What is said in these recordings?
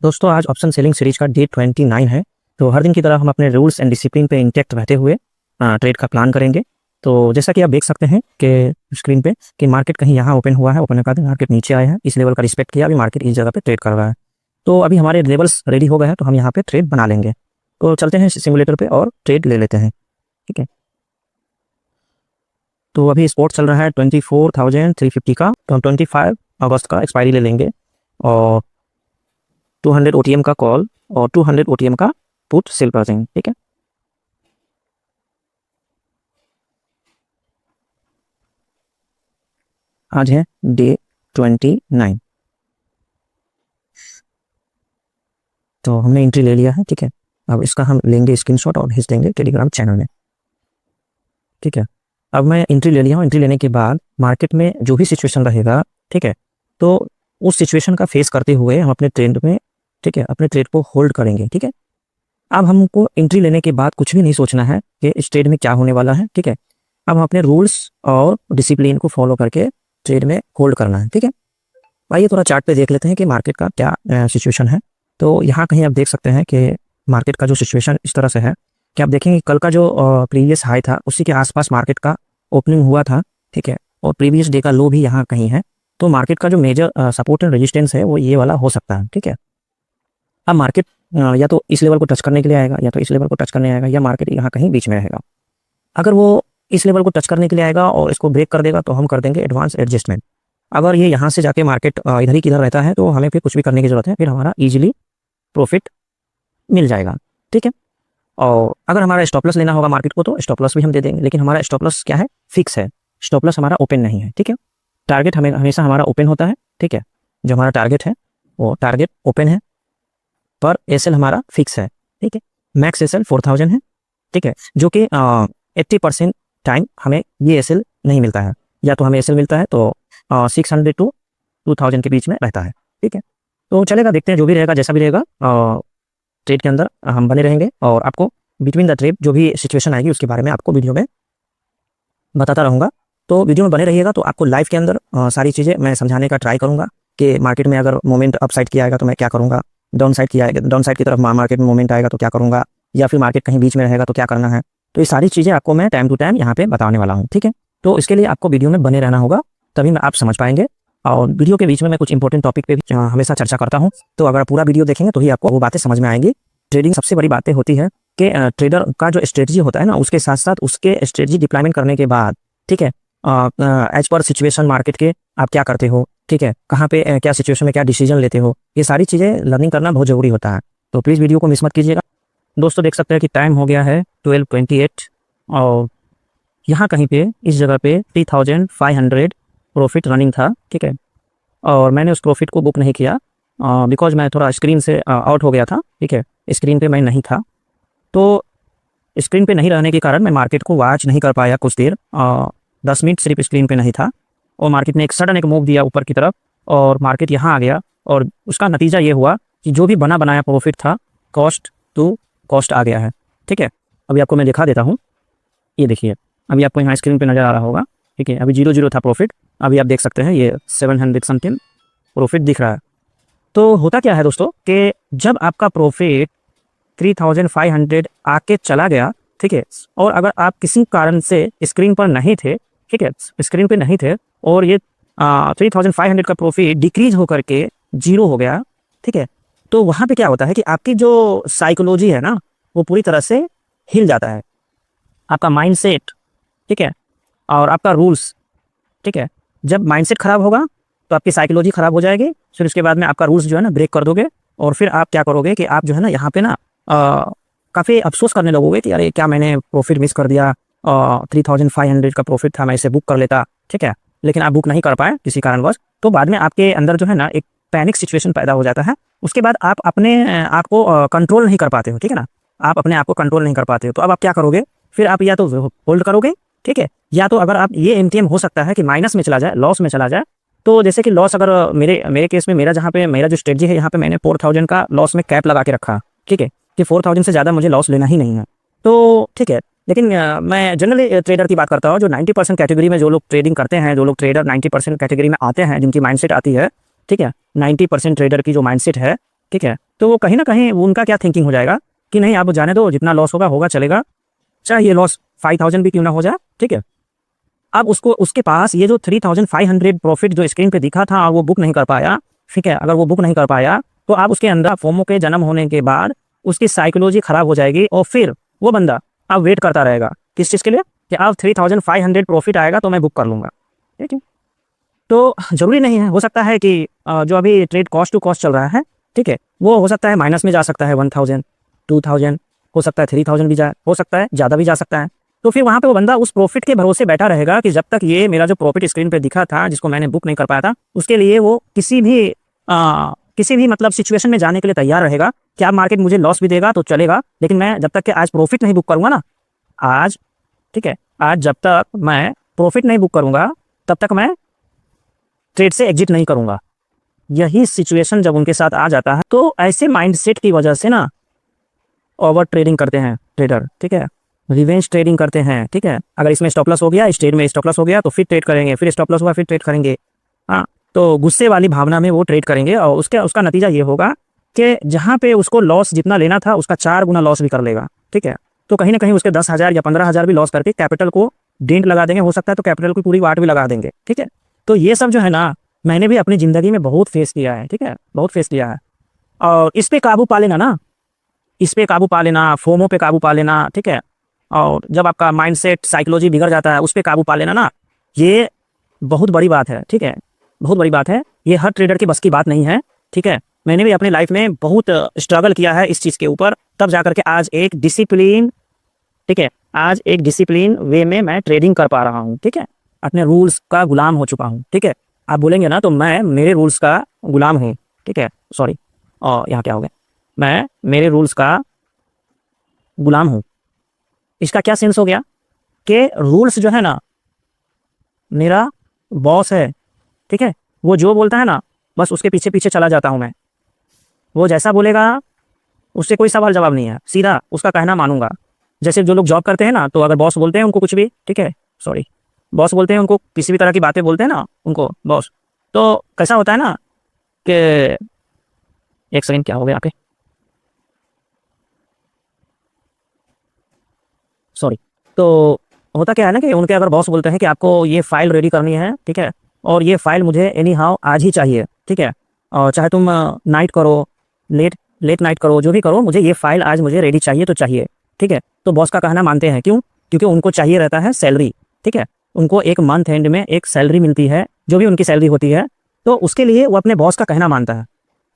दोस्तों आज option selling series का डे 29 है। तो हर दिन की तरह हम अपने रूल्स एंड डिसिप्लिन पे इंटेक्ट रहते हुए ट्रेड का प्लान करेंगे। तो जैसा कि आप देख सकते हैं कि स्क्रीन पे कि मार्केट कहीं यहाँ ओपन हुआ है, ओपन के बाद मार्केट नीचे आया है, इस लेवल का रिस्पेक्ट किया, अभी मार्केट इस जगह पे ट्रेड कर रहा है। तो अभी हमारे लेवल्स रेडी हो गए हैं, तो हम यहाँ पे ट्रेड बना लेंगे। तो चलते हैं सिमुलेटर पे और ट्रेड ले लेते हैं। ठीक है, तो अभी स्पॉट चल रहा है 24,350 का। तो हम 25 अगस्त का एक्सपायरी ले लेंगे और 200 OTM का कॉल और 200 OTM का पुट सेल कर देंगे। ठीक है, आज है डे 29। तो हमने एंट्री ले लिया है। ठीक है, अब इसका हम लेंगे स्क्रीनशॉट और भेज देंगे टेलीग्राम चैनल में। ठीक है, अब मैं एंट्री ले लिया हूँ। एंट्री लेने के बाद मार्केट में जो भी सिचुएशन रहेगा, ठीक है, तो उस सिचुएशन का फेस करते हुए हम अपने ट्रेड में, ठीक है, अपने ट्रेड को होल्ड करेंगे। ठीक है, अब हमको एंट्री लेने के बाद कुछ भी नहीं सोचना है कि इस ट्रेड में क्या होने वाला है। ठीक है, अब हम अपने रूल्स और डिसिप्लिन को फॉलो करके ट्रेड में होल्ड करना है। ठीक है, आइए थोड़ा चार्ट पे देख लेते हैं कि मार्केट का क्या सिचुएशन है। तो यहाँ कहीं आप देख सकते हैं कि मार्केट का जो सिचुएशन इस तरह से है कि आप देखेंगे कल का जो प्रीवियस हाई था उसी के आसपास मार्केट का ओपनिंग हुआ था। ठीक है, और प्रीवियस डे का लो भी यहाँ कहीं है। तो मार्केट का जो मेजर सपोर्ट एंड रेजिस्टेंस है वो ये वाला हो सकता है। ठीक है, अब मार्केट या तो इस लेवल को टच करने के लिए आएगा या तो इस लेवल को टच करने आएगा, या मार्केट यहाँ कहीं बीच में रहेगा। अगर वो इस लेवल को टच करने के लिए आएगा और इसको ब्रेक कर देगा तो हम कर देंगे एडवांस एडजस्टमेंट। अगर ये यहाँ से जाके मार्केट इधर ही किधर रहता है तो हमें फिर कुछ भी करने की जरूरत है, फिर हमारा ईजिली प्रॉफिट मिल जाएगा। ठीक है, और अगर हमारा स्टॉप लॉस लेना होगा मार्केट को तो स्टॉप लॉस भी हम दे देंगे, लेकिन हमारा स्टॉप लॉस क्या है, फिक्स है। स्टॉप लॉस हमारा ओपन नहीं है। ठीक है, टारगेट हमें हमेशा हमारा ओपन होता है। ठीक है, जो हमारा टारगेट है वो टारगेट ओपन है, पर एसएल हमारा फिक्स है। ठीक है, मैक्स एसएल 4000 है। ठीक है, जो कि 80% टाइम हमें ये एसएल नहीं मिलता है, या तो हमें एसएल मिलता है तो 600 टू 2000 के बीच में रहता है। ठीक है, तो चलेगा, देखते हैं जो भी रहेगा, जैसा भी रहेगा ट्रेड के अंदर हम बने रहेंगे और आपको बिटवीन द ट्रेड जो भी सिचुएशन आएगी उसके बारे में आपको वीडियो में बताता रहूँगा। तो वीडियो में बने रहिएगा, तो आपको लाइव के अंदर सारी चीज़ें मैं समझाने का ट्राई करूँगा कि मार्केट में अगर मोमेंट अप साइड किया आएगा तो मैं क्या करूँगा, डाउन साइड किया आएगा, डाउन साइड की तरफ मार्केट में मोमेंट आएगा तो क्या करूँगा, या फिर मार्केट कहीं बीच में रहेगा तो क्या करना है। तो ये सारी चीज़ें आपको मैं टाइम टू टाइम यहाँ पे बताने वाला हूँ। ठीक है, तो इसके लिए आपको वीडियो में बने रहना होगा, तभी मैं आप समझ पाएंगे। और वीडियो के बीच में मैं कुछ इंपॉर्टेंट टॉपिक पे भी हमेशा चर्चा करता हूँ, तो अगर पूरा वीडियो देखेंगे तो ही आपको वो बातें समझ में आएंगी। ट्रेडिंग सबसे बड़ी बातें होती है कि ट्रेडर का जो स्ट्रेटजी होता है ना, उसके साथ साथ उसके स्ट्रेटजी डिप्लॉयमेंट करने के बाद, ठीक है, एज पर सिचुएशन मार्केट के आप क्या करते हो, ठीक है, कहाँ पे क्या सिचुएशन में क्या डिसीजन लेते हो, ये सारी चीज़ें लर्निंग करना बहुत ज़रूरी होता है। तो प्लीज़ वीडियो को मिस मत कीजिएगा। दोस्तों देख सकते हैं कि टाइम हो गया है 12:28 और यहाँ कहीं पे इस जगह पे 3500 प्रॉफिट रनिंग था। ठीक है, और मैंने उस प्रॉफिट को बुक नहीं किया बिकॉज मैं थोड़ा स्क्रीन से आउट हो गया था। ठीक है, स्क्रीन पे मैं नहीं था, तो स्क्रीन पे नहीं रहने के कारण मैं मार्केट को वॉच नहीं कर पाया कुछ देर। 10 मिनट सिर्फ स्क्रीन पे नहीं था और मार्केट ने एक सडन एक मूव दिया ऊपर की तरफ और मार्केट यहाँ आ गया, और उसका नतीजा ये हुआ कि जो भी बना बनाया प्रॉफिट था कॉस्ट टू कॉस्ट आ गया है। ठीक है, अभी आपको मैं दिखा देता हूँ, ये देखिए, अभी आपको यहाँ स्क्रीन पे नज़र आ रहा होगा। ठीक है, अभी 0 था प्रॉफिट, अभी आप देख सकते हैं ये 700 समथिंग प्रॉफिट दिख रहा है। तो होता क्या है दोस्तों कि जब आपका प्रॉफिट 3500 आके चला गया, ठीक है, और अगर आप किसी कारण से स्क्रीन पर नहीं थे, ठीक है, स्क्रीन पे नहीं थे, और ये 3500 का प्रॉफिट डिक्रीज होकर के 0 हो गया, ठीक है, तो वहाँ पे क्या होता है कि आपकी जो साइकोलॉजी है ना वो पूरी तरह से हिल जाता है, आपका माइंडसेट, ठीक है, और आपका रूल्स। ठीक है, जब माइंडसेट खराब होगा तो आपकी साइकोलॉजी खराब हो जाएगी, फिर उसके बाद में आपका रूल्स जो है ना ब्रेक कर दोगे, और फिर आप क्या करोगे कि आप जो है ना यहाँ पे ना काफ़ी अफसोस करने लगोगे कि अरे क्या मैंने प्रॉफिट मिस कर दिया, 3500 का प्रॉफिट था, मैं इसे बुक कर लेता। ठीक है, लेकिन आप बुक नहीं कर पाए किसी कारणवश, तो बाद में आपके अंदर जो है ना एक पैनिक सिचुएशन पैदा हो जाता है। उसके बाद आप अपने आप को कंट्रोल नहीं कर पाते हो। ठीक है ना, आप अपने आप को कंट्रोल नहीं कर पाते हो, तो अब आप क्या करोगे, फिर आप या तो होल्ड करोगे, ठीक है, या तो अगर आप ये एमटीएम हो सकता है कि माइनस में चला जाए, लॉस में चला जाए। तो जैसे कि लॉस, अगर मेरे केस में मेरा जहाँ पे मेरा जो स्ट्रेटजी है यहाँ पे मैंने 4000 का लॉस में कैप लगा के रखा। ठीक है, कि 4000 से ज़्यादा मुझे लॉस लेना ही नहीं है। तो ठीक है, लेकिन मैं जनरली ट्रेडर की बात करता हूँ, जो 90% कैटेगरी में जो लोग ट्रेडिंग करते हैं, जो लोग ट्रेडर 90% कैटेगरी में आते हैं, जिनकी माइंडसेट आती है, ठीक है, 90% ट्रेडर की जो माइंडसेट है, ठीक है, तो वो कहीं ना कहीं उनका क्या थिंकिंग हो जाएगा कि नहीं आप जाने दो, जितना लॉस होगा होगा चलेगा, चाहे ये लॉस 5,000 भी क्यों ना हो जाए, ठीक है। अब उसको उसके पास ये जो 3,500 प्रॉफिट जो स्क्रीन पे दिखा था वो बुक नहीं कर पाया, ठीक है। अगर वो बुक नहीं कर पाया तो आप उसके अंदर फोमो के जन्म होने के बाद उसकी साइकोलॉजी खराब हो जाएगी और फिर वो बंदा अब वेट करता रहेगा किस चीज़ के लिए कि अब 3,500 प्रॉफिट आएगा तो मैं बुक कर लूँगा, ठीक है। तो ज़रूरी नहीं है, हो सकता है कि जो अभी ट्रेड कॉस्ट टू कॉस्ट चल रहा है, ठीक है, वो हो सकता है माइनस में जा सकता है, 1,000 2,000 हो सकता है, 3,000 भी जा हो सकता है, ज़्यादा भी जा सकता है। तो फिर वहाँ पे वो बंदा उस प्रॉफिट के भरोसे बैठा रहेगा कि जब तक ये मेरा जो प्रॉफिट स्क्रीन पे दिखा था जिसको मैंने बुक नहीं कर पाया था, उसके लिए वो किसी भी मतलब सिचुएशन में जाने के लिए तैयार रहेगा कि अब मार्केट मुझे लॉस भी देगा तो चलेगा, लेकिन मैं जब तक कि आज प्रॉफिट नहीं बुक करूँगा ना, आज, ठीक है, आज जब तक मैं प्रॉफिट नहीं बुक करूँगा तब तक मैं ट्रेड से एग्जिट नहीं करूँगा। यही सिचुएशन जब उनके साथ आ जाता है तो ऐसे माइंडसेट की वजह से ना ओवर ट्रेडिंग करते हैं ट्रेडर, ठीक है, रिवेंज ट्रेडिंग करते हैं, ठीक है। अगर इसमें स्टॉप लॉस हो गया, इस ट्रेड में स्टॉप लॉस हो गया तो फिर ट्रेड करेंगे, फिर स्टॉप लॉस हुआ फिर ट्रेड करेंगे, हाँ। तो गुस्से वाली भावना में वो ट्रेड करेंगे और उसका नतीजा ये होगा कि जहाँ पे उसको लॉस जितना लेना था उसका 4 गुना लॉस भी कर लेगा, ठीक है। तो कहीं ना कहीं उसके 10,000 या 15,000 भी लॉस करके कैपिटल को डेंट लगा देंगे, हो सकता है तो कैपिटल की पूरी वाट भी लगा देंगे, ठीक है। तो ये सब जो है ना मैंने भी अपनी ज़िंदगी में बहुत फेस किया है, ठीक है, बहुत फेस किया है। और इस पे काबू पा लेना ना, इस पे काबू पा लेना, फोमो पे काबू पा लेना, ठीक है। और जब आपका माइंडसेट साइकोलॉजी बिगड़ जाता है उस पे काबू पा लेना ना, ये बहुत बड़ी बात है, ठीक है, बहुत बड़ी बात है। ये हर ट्रेडर की बस की बात नहीं है, ठीक है। मैंने भी अपनी लाइफ में बहुत स्ट्रगल किया है इस चीज़ के ऊपर, तब जा करके आज एक डिसिप्लिन, ठीक है, आज एक डिसिप्लिन वे में मैं ट्रेडिंग कर पा रहा हूँ, ठीक है। अपने रूल्स का गुलाम हो चुका हूँ, ठीक है। आप बोलेंगे ना तो मैं मेरे रूल्स का गुलाम हूँ, ठीक है, सॉरी, और यहाँ क्या हो गया, मैं मेरे रूल्स का गुलाम हूँ। इसका क्या सेंस हो गया कि रूल्स जो है ना मेरा बॉस है, ठीक है। वो जो बोलता है ना बस उसके पीछे पीछे चला जाता हूँ मैं, वो जैसा बोलेगा उससे कोई सवाल जवाब नहीं है, सीधा उसका कहना मानूंगा। जैसे जो लोग जॉब करते हैं ना तो अगर बॉस बोलते हैं उनको कुछ भी, ठीक है, सॉरी, बॉस बोलते हैं उनको किसी भी तरह की बातें बोलते हैं ना उनको बॉस, तो कैसा होता है ना कि एक सेकंड क्या हो गया आपके, सॉरी। तो होता क्या है ना कि उनके अगर बॉस बोलते हैं कि आपको ये फाइल रेडी करनी है, ठीक है, और ये फाइल मुझे एनी हाउ आज ही चाहिए, ठीक है, और चाहे तुम नाइट करो, लेट लेट नाइट करो, जो भी करो, मुझे ये फाइल आज मुझे रेडी चाहिए तो चाहिए, ठीक है। तो बॉस का कहना मानते हैं, क्यों? क्योंकि उनको चाहिए रहता है सैलरी, ठीक है। उनको एक मंथ एंड में एक सैलरी मिलती है, जो भी उनकी सैलरी होती है, तो उसके लिए वो अपने बॉस का कहना मानता है।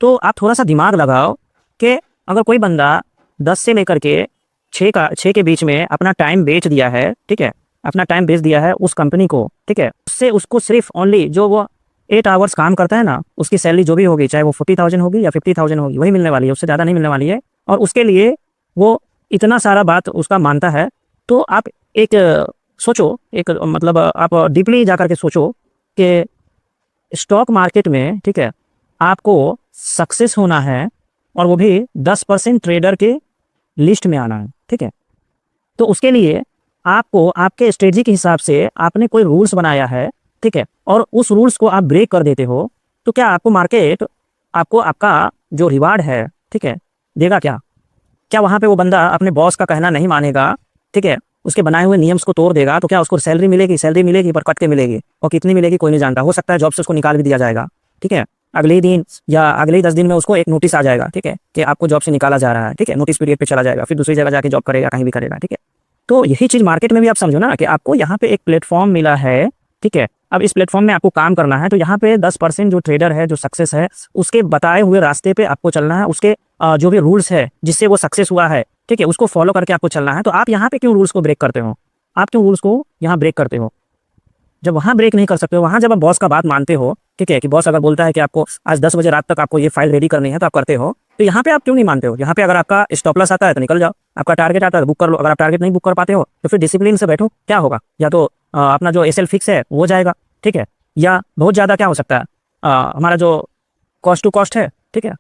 तो आप थोड़ा सा दिमाग लगाओ कि अगर कोई बंदा 10 से लेकर के 6 के बीच में अपना टाइम बेच दिया है, ठीक है, अपना टाइम बेच दिया है उस कंपनी को, ठीक है, उससे उसको सिर्फ ओनली जो वो 8 आवर्स काम करता है ना, उसकी सैलरी जो भी होगी, चाहे वो 40,000 होगी या 50,000 होगी, वही मिलने वाली है, उससे ज़्यादा नहीं मिलने वाली है। और उसके लिए वो इतना सारा बात उसका मानता है। तो आप एक सोचो, एक मतलब आप डीपली जा करके सोचो कि स्टॉक मार्केट में, ठीक है, आपको सक्सेस होना है और वो भी 10% ट्रेडर के लिस्ट में आना है, ठीक है। तो उसके लिए आपको आपके स्ट्रेटजी के हिसाब से आपने कोई रूल्स बनाया है, ठीक है, और उस रूल्स को आप ब्रेक कर देते हो, तो क्या आपको मार्केट आपको आपका जो रिवार्ड है, ठीक है, देगा क्या? क्या वहाँ पे वो बंदा अपने बॉस का कहना नहीं मानेगा, ठीक है, उसके बनाए हुए नियम्स को तोड़ देगा, तो क्या उसको सैलरी मिलेगी? सैलरी मिलेगी पर कट के मिलेगी, और कितनी मिलेगी कोई नहीं जानता। हो सकता है जॉब से उसको निकाल भी दिया जाएगा, ठीक है, अगले ही दिन या अगले ही 10 दिन में उसको एक नोटिस आ जाएगा, ठीक है, कि आपको जॉब से निकाला जा रहा है, ठीक है, नोटिस पीरियड पे चला जाएगा, फिर दूसरी जगह जाके जॉब करेगा, कहीं भी करेगा, ठीक है। तो यही चीज़ मार्केट में भी आप समझो ना कि आपको यहाँ पे एक प्लेटफॉर्म मिला है, ठीक है। अब इस प्लेटफॉर्म में आपको काम करना है, तो यहाँ पे 10% जो ट्रेडर है, जो सक्सेस है, उसके बताए हुए रास्ते पे आपको चलना है, उसके जो भी रूल्स है जिससे वो सक्सेस हुआ है, ठीक है, उसको फॉलो करके आपको चलना है। तो आप यहाँ पे क्यों रूल्स को ब्रेक करते हो? आप क्यों रूल्स को यहाँ ब्रेक करते हो? जब वहाँ ब्रेक नहीं कर सकते हो, वहाँ जब आप बॉस का बात मानते हो, ठीक है, कि बॉस अगर बोलता है कि आपको आज 10 बजे रात तक आपको ये फाइल रेडी करनी है, तो आप करते हो। तो यहाँ पे आप क्यों नहीं मानते हो? यहाँ पे अगर आपका स्टॉप लॉस आता है तो निकल जाओ, आपका टारगेट आता है तो बुक कर लो। अगर आप टारगेट नहीं बुक कर पाते हो तो फिर डिसिप्लिन से बैठो। क्या होगा? या तो अपना जो एसएल फिक्स है वो जाएगा, ठीक है, या बहुत ज़्यादा क्या हो सकता है, हमारा जो कॉस्ट टू कॉस्ट है, ठीक है,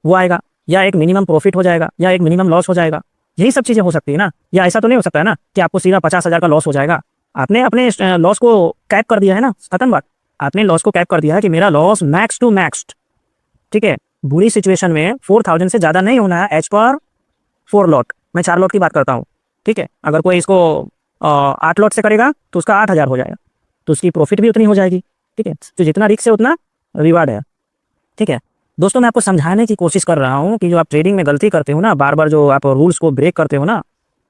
वो आएगा, या एक मिनिमम प्रॉफिट हो जाएगा, या एक मिनिमम लॉस हो जाएगा। यही सब चीज़ें हो सकती है ना। या ऐसा तो नहीं हो सकता है ना कि आपको सीधा 50,000 का लॉस हो जाएगा। आपने अपने लॉस को कैप कर दिया है ना, खत्म बात। आपने लॉस को कैप कर दिया है कि मेरा लॉस मैक्स टू मैक्स, ठीक है, बुरी सिचुएशन में 4000 से ज़्यादा नहीं होना है एज पर 4 लॉट। मैं 4 लॉट की बात करता हूँ, ठीक है। अगर कोई इसको 8 लॉट से करेगा तो उसका 8000 हो जाएगा, तो उसकी प्रॉफिट भी उतनी हो जाएगी, ठीक है। तो जितना रिस्क है उतना रिवार्ड है, ठीक है। दोस्तों, मैं आपको समझाने की कोशिश कर रहा हूँ कि जो आप ट्रेडिंग में गलती करते हो ना, बार बार जो आप रूल्स को ब्रेक करते हो ना,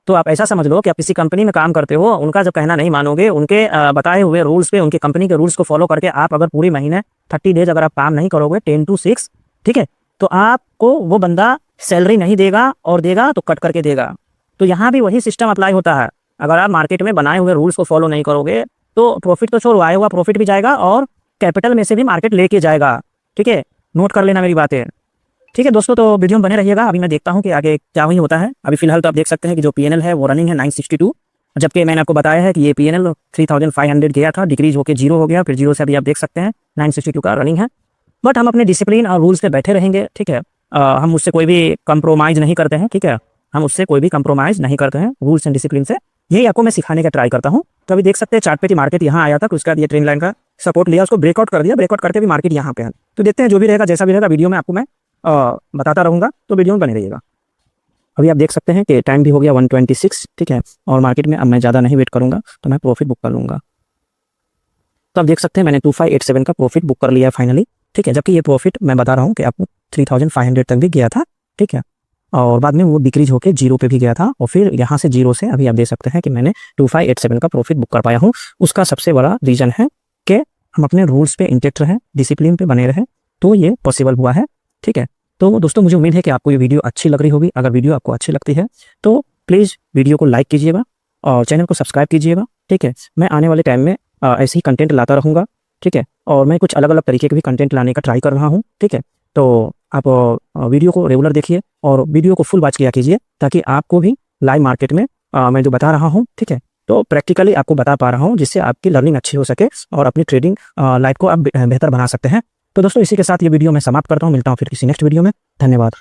तो आप ऐसा समझ लो कि आप किसी कंपनी में काम करते हो, उनका जो कहना नहीं मानोगे, उनके बताए हुए रूल्स पे, उनके कंपनी के रूल्स को फॉलो करके आप अगर पूरी महीने 30 डेज अगर आप काम नहीं करोगे 10 to 6, ठीक है, तो आपको वो बंदा सैलरी नहीं देगा, और देगा तो कट करके देगा। तो यहाँ भी वही सिस्टम अप्लाई होता है। अगर आप मार्केट में बनाए हुए रूल्स को फॉलो नहीं करोगे तो प्रॉफिट तो छोड़ो, आया हुआ प्रॉफिट भी जाएगा और कैपिटल में से भी मार्केट लेके जाएगा, ठीक है। नोट कर लेना मेरी बातें, ठीक है दोस्तों। तो वीडियो में बने रहिएगा। अभी मैं देखता हूँ कि आगे क्या वही होता है। अभी फिलहाल तो आप देख सकते हैं कि जो पीएनएल है वो रनिंग है 962, जबकि मैंने आपको बताया है कि ये पीएनएल 3500 गया था, डिक्रीज होकर 0 हो गया, फिर 0 से अभी आप देख सकते हैं 962 का रनिंग है। बट हम अपने डिसिप्लिन और रूल्स पे बैठे रहेंगे, ठीक है। हम उससे कोई भी कंप्रोमाइज़ नहीं करते हैं, ठीक है। हम उससे कोई भी कंप्रोमाइज़ नहीं करते हैं रूल्स एंड डिसिप्लिन से। यही आपको मैं सिखाने का ट्राई करता हूँ। तो अभी देख सकते हैं चार्ट पे कि मार्केट यहाँ आया था, तो उसका ये ट्रेंड लाइन का सपोर्ट लिया, उसको ब्रेकआउट कर दिया, ब्रेकआउट करते भी मार्केट यहाँ पे है। तो देखते हैं जो भी रहेगा, जैसा भी रहेगा, वीडियो में आपको मैं बताता रहूँगा, तो वीडियो में बने रहिएगा। अभी आप देख सकते हैं कि टाइम भी हो गया 126, ठीक है। और मार्केट में अब मैं ज़्यादा नहीं वेट करूँगा, तो मैं प्रॉफिट बुक कर लूँगा। तो आप देख सकते हैं मैंने 2587 का प्रॉफिट बुक कर लिया है फाइनली, ठीक है। जबकि ये प्रॉफिट मैं बता रहा हूँ कि आपको 3500 तक भी गया था, ठीक है। और बाद में वो डिक्रीज होकर 0 पे भी गया था, और फिर यहाँ से 0 से अभी आप देख सकते हैं कि मैंने 2587 का प्रॉफिट बुक कर पाया हूँ। उसका सबसे बड़ा रीज़न है कि हम अपने रूल्स पे इंटेक्ट रहें, डिसिप्लिन पे बने रहें, तो ये पॉसिबल हुआ है, ठीक है। तो दोस्तों, मुझे उम्मीद है कि आपको ये वीडियो अच्छी लग रही होगी। अगर वीडियो आपको अच्छी लगती है तो प्लीज़ वीडियो को लाइक कीजिएगा और चैनल को सब्सक्राइब कीजिएगा, ठीक है। मैं आने वाले टाइम में ऐसे ही कंटेंट लाता रहूँगा, ठीक है। और मैं कुछ अलग अलग तरीके के भी कंटेंट लाने का ट्राई कर रहा हूँ, ठीक है। तो आप वीडियो को रेगुलर देखिए और वीडियो को फुल वॉच किया कीजिए, ताकि आपको भी लाइव मार्केट में मैं जो बता रहा हूँ, ठीक है, तो प्रैक्टिकली आपको बता पा रहा हूँ, जिससे आपकी लर्निंग अच्छी हो सके और अपनी ट्रेडिंग लाइफ को आप बेहतर बना सकते हैं। तो दोस्तों, इसी के साथ ये वीडियो मैं समाप्त करता हूँ। मिलता हूँ फिर किसी नेक्स्ट वीडियो में। धन्यवाद।